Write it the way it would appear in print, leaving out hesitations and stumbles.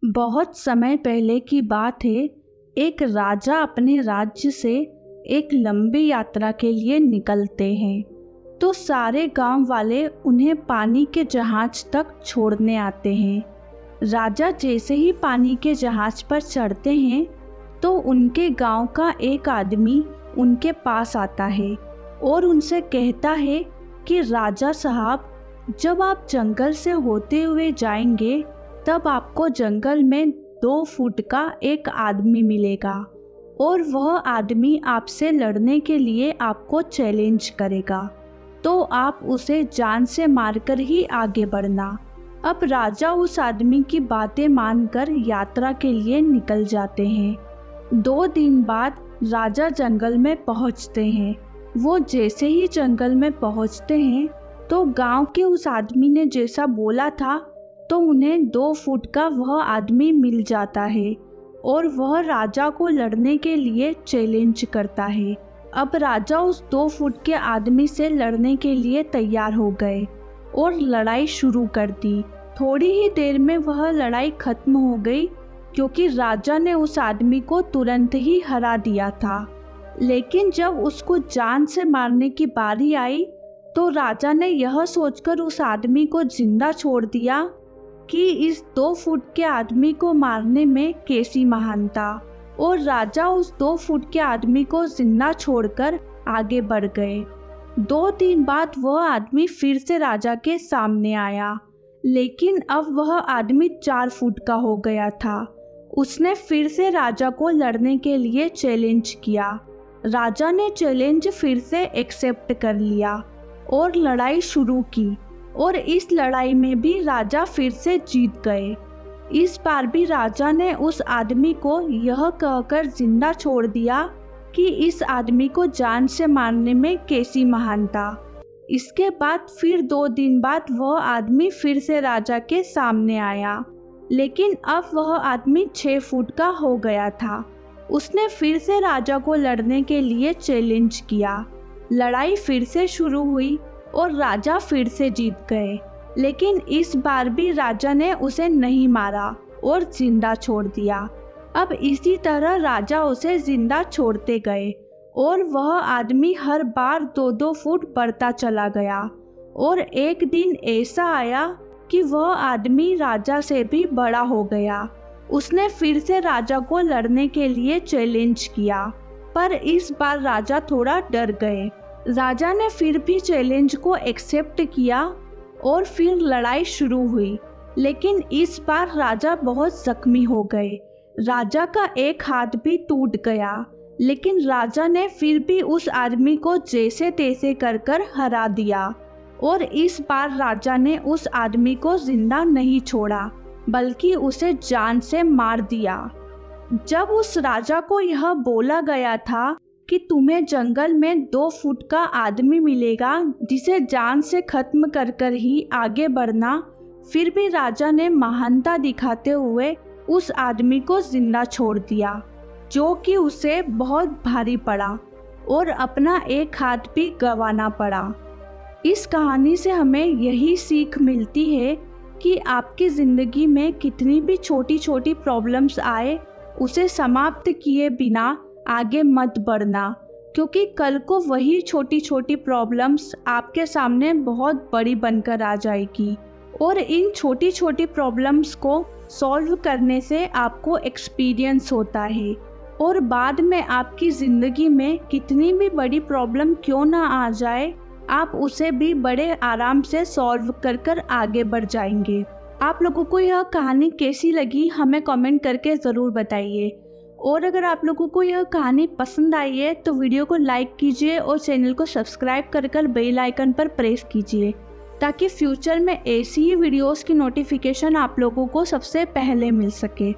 बहुत समय पहले की बात है। एक राजा अपने राज्य से एक लंबी यात्रा के लिए निकलते हैं, तो सारे गांव वाले उन्हें पानी के जहाज तक छोड़ने आते हैं। राजा जैसे ही पानी के जहाज पर चढ़ते हैं तो उनके गांव का एक आदमी उनके पास आता है और उनसे कहता है कि राजा साहब, जब आप जंगल से होते हुए जाएंगे तब आपको जंगल में 2 फुट का एक आदमी मिलेगा और वह आदमी आपसे लड़ने के लिए आपको चैलेंज करेगा, तो आप उसे जान से मारकर ही आगे बढ़ना। अब राजा उस आदमी की बातें मानकर यात्रा के लिए निकल जाते हैं। 2 दिन बाद राजा जंगल में पहुंचते हैं। वो जैसे ही जंगल में पहुंचते हैं तो गांव के उस आदमी ने जैसा बोला था तो उन्हें 2 फुट का वह आदमी मिल जाता है और वह राजा को लड़ने के लिए चैलेंज करता है। अब राजा उस 2 फुट के आदमी से लड़ने के लिए तैयार हो गए और लड़ाई शुरू कर दी। थोड़ी ही देर में वह लड़ाई खत्म हो गई क्योंकि राजा ने उस आदमी को तुरंत ही हरा दिया था। लेकिन जब उसको जान से मारने की बारी आई तो राजा ने यह सोचकर उस आदमी को जिंदा छोड़ दिया कि इस 2 फुट के आदमी को मारने में कैसी महानता, और राजा उस 2 फुट के आदमी को जिंदा छोड़कर आगे बढ़ गए। 2 दिन बाद वह आदमी फिर से राजा के सामने आया, लेकिन अब वह आदमी 4 फुट का हो गया था। उसने फिर से राजा को लड़ने के लिए चैलेंज किया। राजा ने चैलेंज फिर से एक्सेप्ट कर लिया और लड़ाई शुरू की, और इस लड़ाई में भी राजा फिर से जीत गए। इस बार भी राजा ने उस आदमी को यह कहकर जिंदा छोड़ दिया कि इस आदमी को जान से मारने में कैसी महानता। इसके बाद फिर 2 दिन बाद वह आदमी फिर से राजा के सामने आया, लेकिन अब वह आदमी 6 फुट का हो गया था। उसने फिर से राजा को लड़ने के लिए चैलेंज किया। लड़ाई फिर से शुरू हुई और राजा फिर से जीत गए, लेकिन इस बार भी राजा ने उसे नहीं मारा और जिंदा छोड़ दिया। अब इसी तरह राजा उसे जिंदा छोड़ते गए और वह आदमी हर बार 2-2 फुट बढ़ता चला गया, और एक दिन ऐसा आया कि वह आदमी राजा से भी बड़ा हो गया। उसने फिर से राजा को लड़ने के लिए चैलेंज किया, पर इस बार राजा थोड़ा डर गए। राजा ने फिर भी चैलेंज को एक्सेप्ट किया और फिर लड़ाई शुरू हुई, लेकिन इस बार राजा बहुत जख्मी हो गए। राजा का एक हाथ भी टूट गया, लेकिन राजा ने फिर भी उस आदमी को जैसे तैसे कर हरा दिया, और इस बार राजा ने उस आदमी को जिंदा नहीं छोड़ा बल्कि उसे जान से मार दिया। जब उस राजा को यह बोला गया था कि तुम्हें जंगल में 2 फुट का आदमी मिलेगा जिसे जान से खत्म कर ही आगे बढ़ना, फिर भी राजा ने महानता दिखाते हुए उस आदमी को जिंदा छोड़ दिया, जो कि उसे बहुत भारी पड़ा और अपना एक हाथ भी गंवाना पड़ा। इस कहानी से हमें यही सीख मिलती है कि आपकी ज़िंदगी में कितनी भी छोटी छोटी प्रॉब्लम्स आए, उसे समाप्त किए बिना आगे मत बढ़ना, क्योंकि कल को वही छोटी छोटी प्रॉब्लम्स आपके सामने बहुत बड़ी बनकर आ जाएगी, और इन छोटी छोटी प्रॉब्लम्स को सॉल्व करने से आपको एक्सपीरियंस होता है, और बाद में आपकी ज़िंदगी में कितनी भी बड़ी प्रॉब्लम क्यों ना आ जाए, आप उसे भी बड़े आराम से सॉल्व कर आगे बढ़ जाएंगे। आप लोगों को यह कहानी कैसी लगी हमें कमेंट करके ज़रूर बताइए, और अगर आप लोगों को यह कहानी पसंद आई है तो वीडियो को लाइक कीजिए और चैनल को सब्सक्राइब कर बेल आइकन पर प्रेस कीजिए, ताकि फ्यूचर में ऐसी ही वीडियोस की नोटिफिकेशन आप लोगों को सबसे पहले मिल सके।